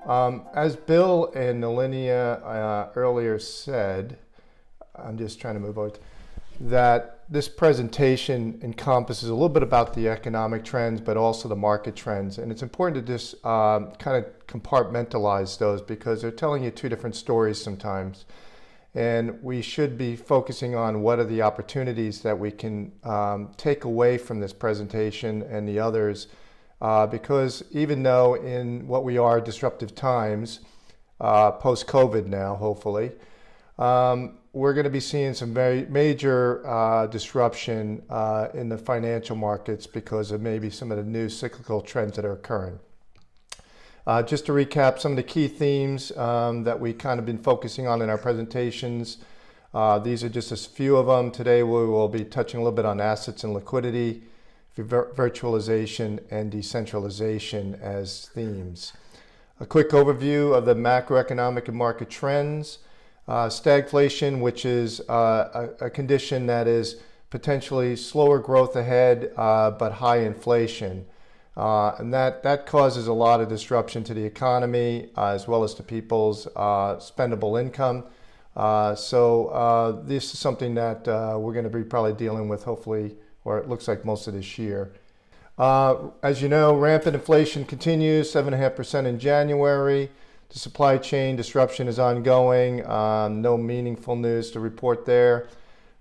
As Bill and Nalinia earlier said, I'm just trying to move on, that this presentation encompasses a little bit about the economic trends, but also the market trends. And it's important to just kind of compartmentalize those because they're telling you two different stories sometimes. And we should be focusing on what are the opportunities that we can take away from this presentation and the others. Because even though in what we are disruptive times, post-COVID now, hopefully, we're going to be seeing some very major disruption in the financial markets because of maybe some of the new cyclical trends that are occurring. Just to recap some of the key themes that we kind of been focusing on in our presentations. These are just a few of them. Today we will be touching a little bit on assets and liquidity, virtualization, and decentralization as themes. A quick overview of the macroeconomic and market trends. Stagflation, which is a condition that is potentially slower growth ahead, but high inflation. And that causes a lot of disruption to the economy as well as to people's spendable income. So this is something that we're going to be probably dealing with hopefully, or it looks like most of this year. As you know, rampant inflation continues, 7.5% in January. The supply chain disruption is ongoing. No meaningful news to report there.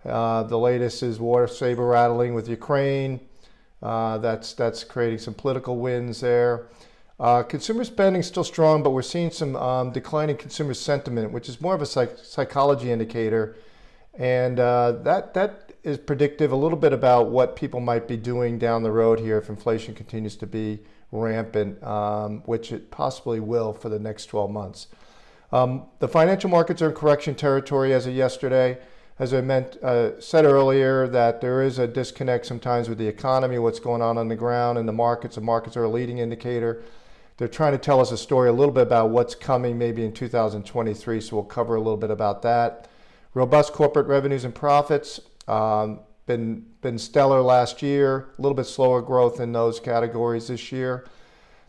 The latest is water saber rattling with Ukraine. That's creating some political wins there. Consumer spending is still strong, but we're seeing some declining consumer sentiment, which is more of a psychology indicator. And that is predictive a little bit about what people might be doing down the road here if inflation continues to be rampant, which it possibly will for the next 12 months. The financial markets are in correction territory as of yesterday. As I said earlier, that there is a disconnect sometimes with the economy, what's going on the ground, and the markets. The markets are a leading indicator. They're trying to tell us a story a little bit about what's coming maybe in 2023, so we'll cover a little bit about that. Robust corporate revenues and profits. Been stellar last year, a little bit slower growth in those categories this year.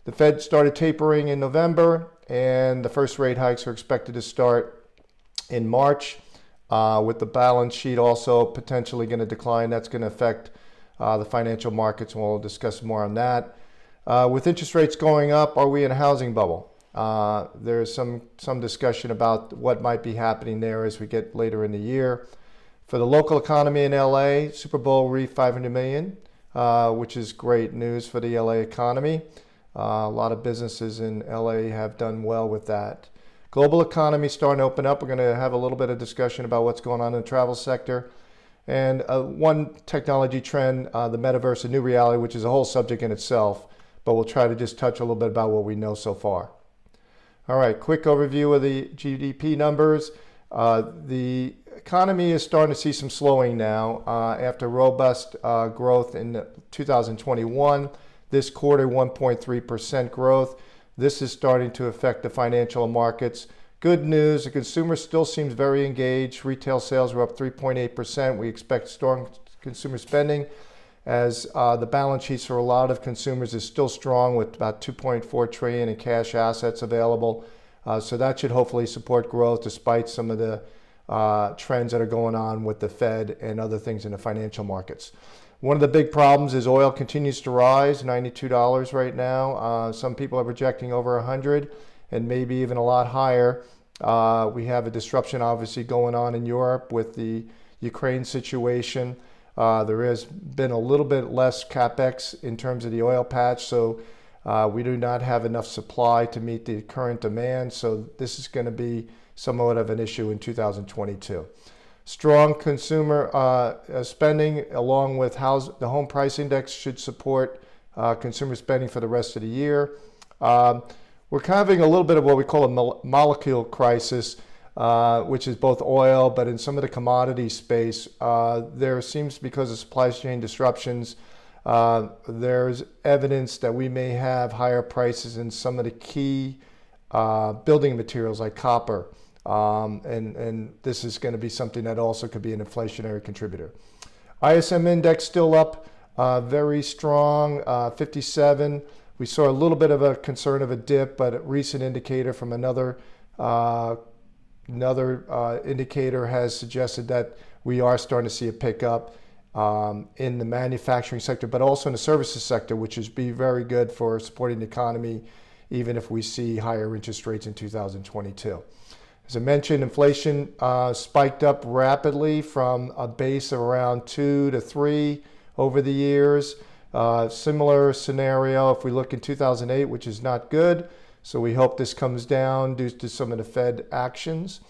The Fed started tapering in November, and the first rate hikes are expected to start in March, with the balance sheet also potentially going to decline. That's going to affect the financial markets, and we'll discuss more on that. With interest rates going up, are we in a housing bubble? There's some discussion about what might be happening there as we get later in the year. For the local economy in LA, Super Bowl reached $500 million, which is great news for the LA economy. A lot of businesses in LA have done well with that. Global economy starting to open up. We're going to have a little bit of discussion about what's going on in the travel sector. And one technology trend, the Metaverse, a new reality, which is a whole subject in itself, but we'll try to just touch a little bit about what we know so far. All right, quick overview of the GDP numbers. The economy is starting to see some slowing now after robust growth in 2021. This quarter, 1.3% growth. This is starting to affect the financial markets. Good news, the consumer still seems very engaged. Retail sales were up 3.8%. We expect strong consumer spending as the balance sheets for a lot of consumers is still strong with about 2.4 trillion in cash assets available. So that should hopefully support growth despite some of the trends that are going on with the Fed and other things in the financial markets. One of the big problems is oil continues to rise, $92 right now. Some people are projecting over $100 and maybe even a lot higher. We have a disruption obviously going on in Europe with the Ukraine situation. There has been a little bit less capex in terms of the oil patch, so we do not have enough supply to meet the current demand. So this is going to be somewhat of an issue in 2022. Strong consumer spending along with the home price index should support consumer spending for the rest of the year. We're having a little bit of what we call a molecule crisis, which is both oil, but in some of the commodity space, there seems, because of supply chain disruptions, there's evidence that we may have higher prices in some of the key building materials like copper. And this is going to be something that also could be an inflationary contributor. ISM index still up, very strong, 57. We saw a little bit of a concern of a dip, but a recent indicator from another indicator has suggested that we are starting to see a pickup in the manufacturing sector, but also in the services sector, which is be very good for supporting the economy, even if we see higher interest rates in 2022. As I mentioned, inflation spiked up rapidly from a base of around 2 to 3 over the years. Similar scenario if we look in 2008, which is not good. So we hope this comes down due to some of the Fed actions.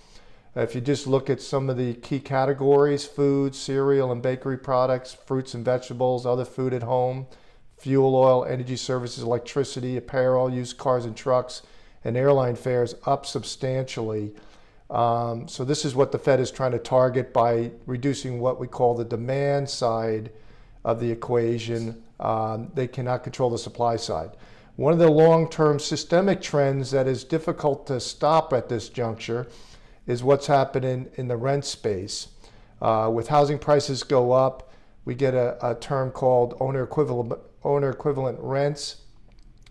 If you just look at some of the key categories, food, cereal and bakery products, fruits and vegetables, other food at home, fuel oil, energy services, electricity, apparel, used cars and trucks, and airline fares up substantially. So this is what the Fed is trying to target by reducing what we call the demand side of the equation. They cannot control the supply side. One of the long-term systemic trends that is difficult to stop at this juncture is what's happening in the rent space. With housing prices go up, we get a term called owner equivalent rents,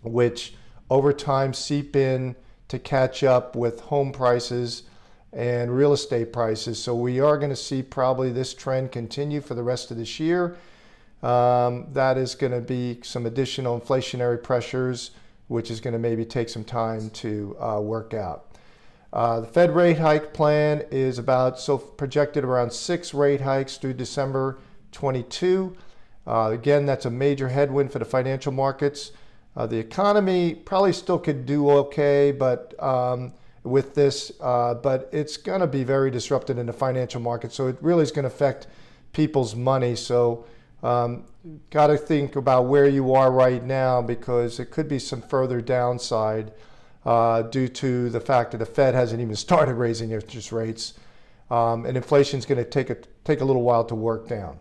which over time seep in to catch up with home prices and real estate prices. So we are going to see probably this trend continue for the rest of this year. That is going to be some additional inflationary pressures, which is going to maybe take some time to work out. The Fed rate hike plan is projected around 6 rate hikes through December 22. Again, that's a major headwind for the financial markets. The economy probably still could do okay, but with this, but it's going to be very disrupted in the financial market. So it really is going to affect people's money. So got to think about where you are right now, because it could be some further downside due to the fact that the Fed hasn't even started raising interest rates, and inflation is going to take a little while to work down.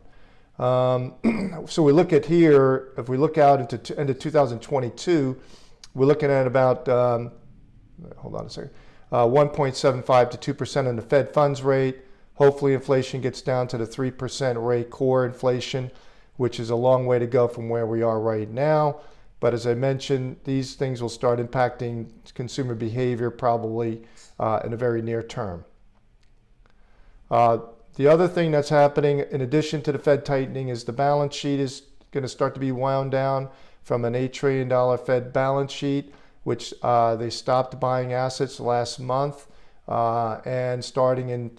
So we look at here, if we look out into end of 2022, we're looking at about, hold on a second, 1.75 to 2% on the Fed funds rate. Hopefully inflation gets down to the 3% rate, core inflation, which is a long way to go from where we are right now. But as I mentioned, these things will start impacting consumer behavior probably in a very near term. The other thing that's happening, in addition to the Fed tightening, is the balance sheet is going to start to be wound down from an $8 trillion Fed balance sheet, which they stopped buying assets last month. And starting in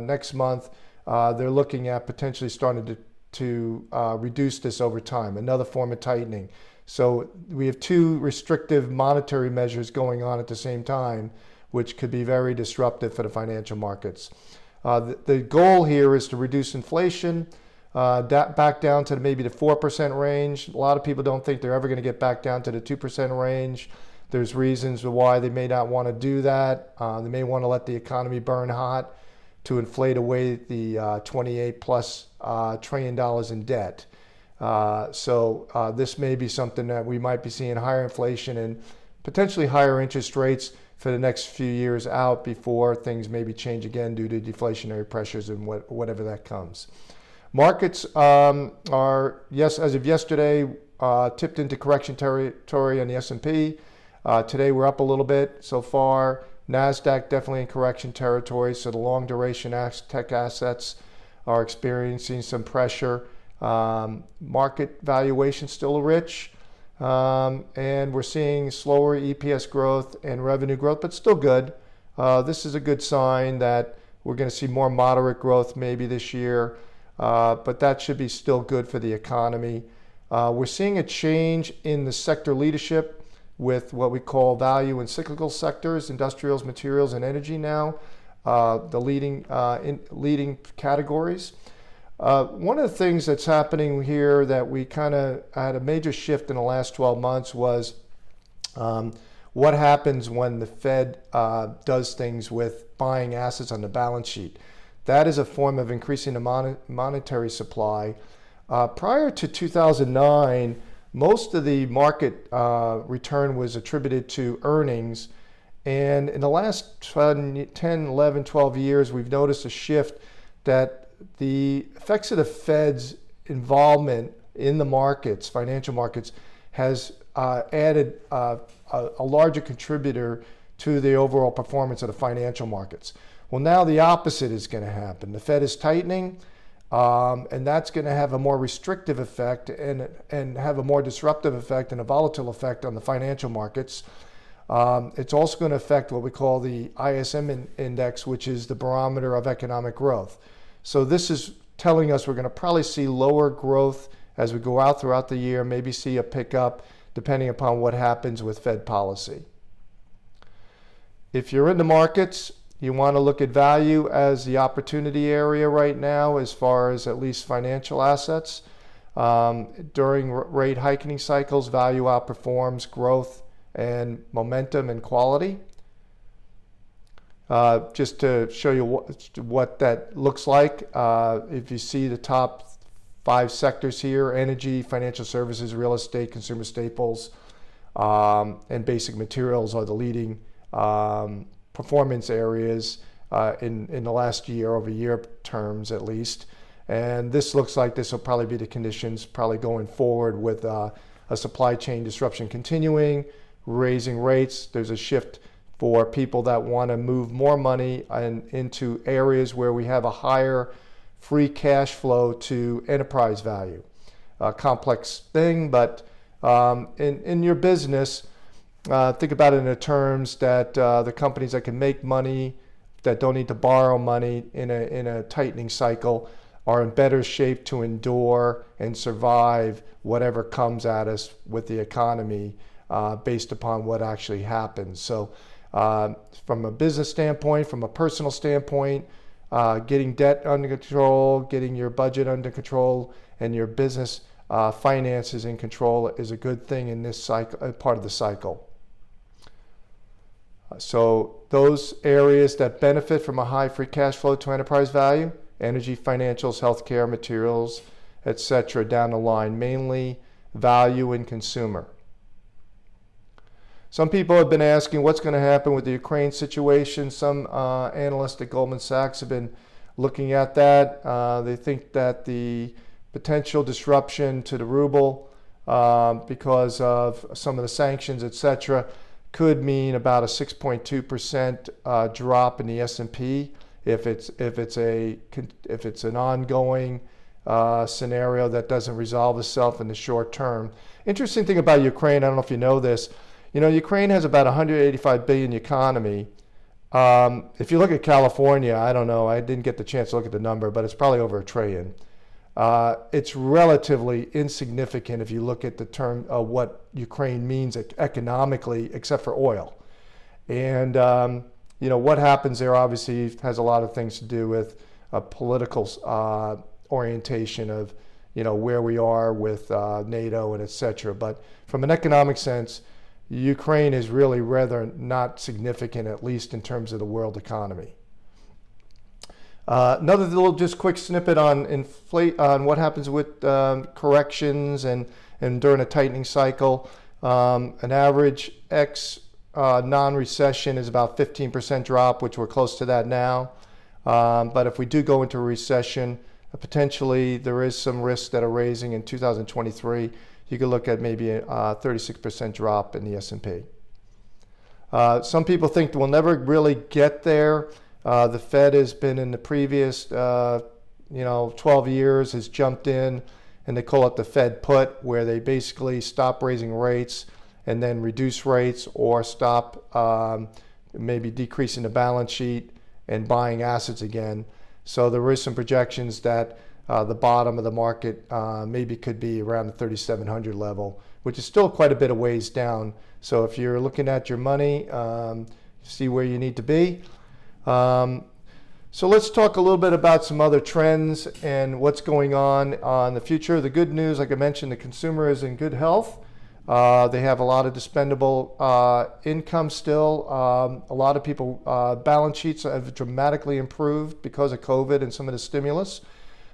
next month, they're looking at potentially starting to reduce this over time, another form of tightening. So we have two restrictive monetary measures going on at the same time, which could be very disruptive for the financial markets. The goal here is to reduce inflation back down to maybe the 4% range. A lot of people don't think they're ever going to get back down to the 2% range. There's reasons why they may not want to do that. They may want to let the economy burn hot to inflate away the $28+ trillion in debt. So this may be something that we might be seeing higher inflation and potentially higher interest rates for the next few years out before things maybe change again due to deflationary pressures and whatever that comes. Markets are, as of yesterday, tipped into correction territory on the S&P. Today we're up a little bit so far. NASDAQ definitely in correction territory, so the long duration tech assets are experiencing some pressure. Market valuation still rich, and we're seeing slower EPS growth and revenue growth, but still good. This is a good sign that we're going to see more moderate growth maybe this year, but that should be still good for the economy. We're seeing a change in the sector leadership with what we call value and cyclical sectors, industrials, materials, and energy now, the leading categories. One of the things that's happening here that we kind of had a major shift in the last 12 months was what happens when the Fed does things with buying assets on the balance sheet. That is a form of increasing the monetary supply. Prior to 2009, most of the market return was attributed to earnings. And in the last 10, 11, 12 years, we've noticed a shift that the effects of the Fed's involvement in the markets, financial markets, has added a larger contributor to the overall performance of the financial markets. Well, now the opposite is going to happen. The Fed is tightening, and that's going to have a more restrictive effect and have a more disruptive effect and a volatile effect on the financial markets. It's also going to affect what we call the ISM index, which is the barometer of economic growth. So this is telling us we're going to probably see lower growth as we go out throughout the year, maybe see a pickup depending upon what happens with Fed policy. If you're in the markets, you want to look at value as the opportunity area right now as far as at least financial assets. During rate hiking cycles, value outperforms growth and momentum and quality. Just to show you what that looks like, if you see the top 5 sectors here: energy, financial services, real estate, consumer staples, and basic materials are the leading performance areas in the last year-over-year terms at least. And this looks like this will probably be the conditions probably going forward with a supply chain disruption continuing, raising rates. There's a shift for people that want to move more money into areas where we have a higher free cash flow to enterprise value. A complex thing, but in your business, think about it in the terms that the companies that can make money, that don't need to borrow money in a tightening cycle, are in better shape to endure and survive whatever comes at us with the economy based upon what actually happens. So from a business standpoint, from a personal standpoint, getting debt under control, getting your budget under control, and your business finances in control is a good thing in this cycle, part of the cycle. So those areas that benefit from a high free cash flow to enterprise value: energy, financials, healthcare, materials, etc. down the line, mainly value and consumer. Some people have been asking what's going to happen with the Ukraine situation. Some analysts at Goldman Sachs have been looking at that. They think that the potential disruption to the ruble because of some of the sanctions, etc., could mean about a 6.2% drop in the S&P if it's an ongoing scenario that doesn't resolve itself in the short term. Interesting thing about Ukraine, I don't know if you know this. You know, Ukraine has about 185 billion economy. If you look at California, I don't know, I didn't get the chance to look at the number, but it's probably over $1 trillion. It's relatively insignificant if you look at the term of what Ukraine means economically, except for oil. And you know, what happens there obviously has a lot of things to do with a political orientation of, you know, where we are with NATO and etc. But from an economic sense, Ukraine is really rather not significant, at least in terms of the world economy. Another little just quick snippet on what happens with corrections and during a tightening cycle. An average non-recession is about 15% drop, which we're close to that now. But if we do go into a recession, potentially there is some risks that are raising in 2023. You could look at maybe a 36% drop in the S&P. Some people think we'll never really get there. The Fed has been in the previous 12 years, has jumped in, and they call it the Fed put, where they basically stop raising rates and then reduce rates or stop maybe decreasing the balance sheet and buying assets again. So there is some projections that the bottom of the market maybe could be around the 3,700 level, which is still quite a bit of ways down. So if you're looking at your money, see where you need to be. So let's talk a little bit about some other trends and what's going on the future. The good news, like I mentioned, the consumer is in good health. They have a lot of dispendable income still. A lot of people, balance sheets have dramatically improved because of COVID and some of the stimulus.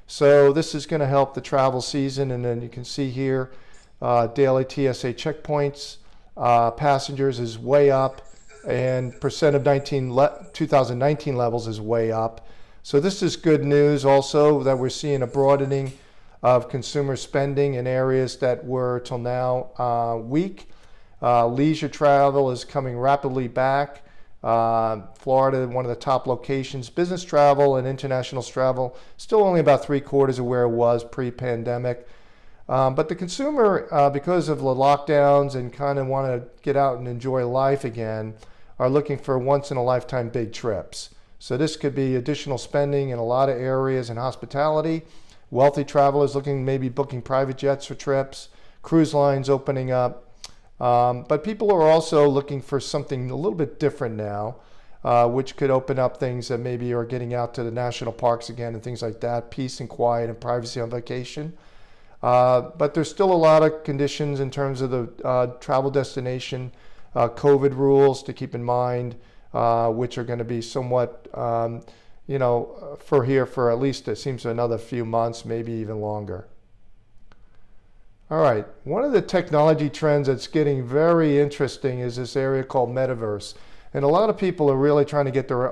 So this is going to help the travel season. And then you can see here, daily TSA checkpoints, passengers is way up, and percent of 2019 levels is way up. So this is good news also, that we're seeing a broadening of consumer spending in areas that were till now weak. Leisure travel is coming rapidly back. Florida, one of the top locations. Business travel and international travel, still only about 3/4 of where it was pre-pandemic. But the consumer, because of the lockdowns and kind of want to get out and enjoy life again, are looking for once-in-a-lifetime big trips. So this could be additional spending in a lot of areas in hospitality. Wealthy travelers looking, maybe booking private jets for trips, cruise lines opening up. But people are also looking for something a little bit different now, which could open up things that maybe are getting out to the national parks again and things like that, peace and quiet and privacy on vacation. But there's still a lot of conditions in terms of the travel destination, COVID rules to keep in mind, which are going to be somewhat, for here for at least it seems another few months, maybe even longer. All right, one of the technology trends that's getting very interesting is this area called Metaverse. And a lot of people are really trying to get their,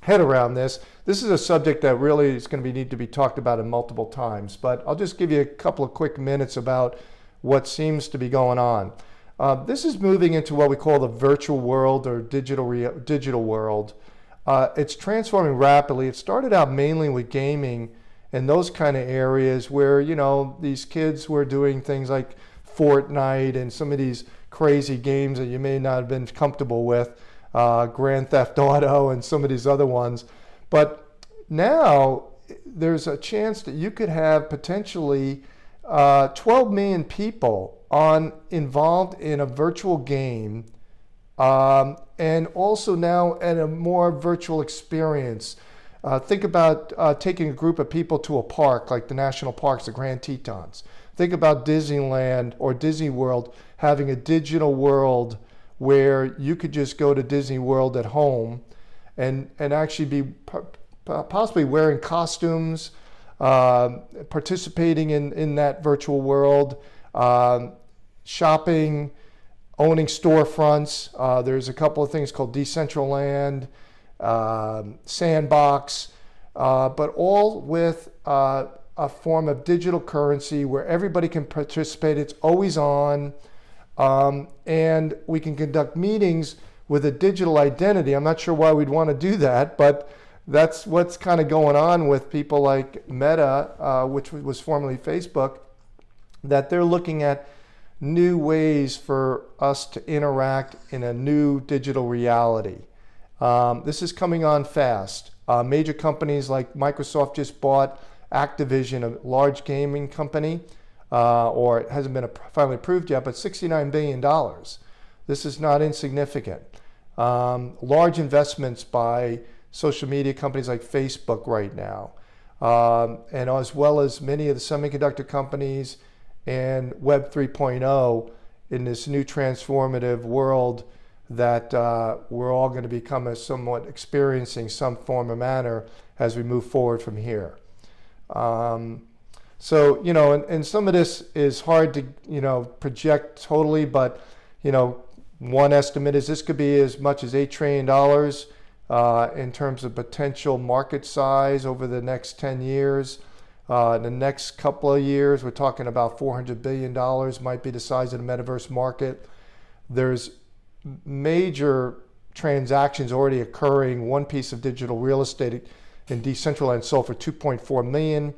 head around this. This is a subject that really is going to need to be talked about in multiple times, but I'll just give you a couple of quick minutes about what seems to be going on. This is moving into what we call the virtual world or digital world. It's transforming rapidly. It started out mainly with gaming and those kind of areas where, these kids were doing things like Fortnite and some of these crazy games that you may not have been comfortable with, Grand Theft Auto and some of these other ones. But now there's a chance that you could have potentially 12 million people involved in a virtual game, and also now at a more virtual experience. Think about taking a group of people to a park like the national parks, the Grand Tetons. Think about Disneyland or Disney World having a digital world where you could just go to Disney World at home and actually be possibly wearing costumes, participating in that virtual world, shopping, owning storefronts. There's a couple of things called Decentraland, Sandbox, but all with a form of digital currency where everybody can participate. It's always on, and we can conduct meetings with a digital identity. I'm not sure why we'd want to do that, but that's what's kind of going on with people like Meta, which was formerly Facebook, that they're looking at new ways for us to interact in a new digital reality. This is coming on fast. Major companies like Microsoft just bought Activision, a large gaming company, or it hasn't been finally approved yet, but $69 billion. This is not insignificant. Large investments by social media companies like Facebook right now, and as well as many of the semiconductor companies and Web 3.0 in this new transformative world that we're all going to become somewhat experiencing some form or manner as we move forward from here. So, and some of this is hard to, project totally, but, one estimate is this could be as much as $8 trillion in terms of potential market size over the next 10 years. In the next couple of years, we're talking about $400 billion might be the size of the metaverse market. There's major transactions already occurring. One piece of digital real estate in Decentraland sold for $2.4 million.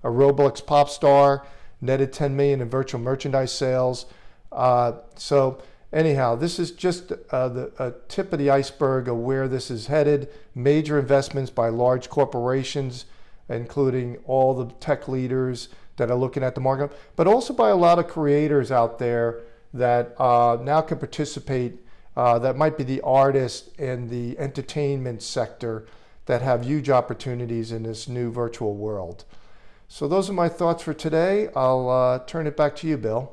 A Roblox pop star netted $10 million in virtual merchandise sales. So anyhow, this is just a tip of the iceberg of where this is headed. Major investments by large corporations, including all the tech leaders that are looking at the market, but also by a lot of creators out there that now can participate, that might be the artists and the entertainment sector that have huge opportunities in this new virtual world. So those are my thoughts for today. I'll turn it back to you, Bill.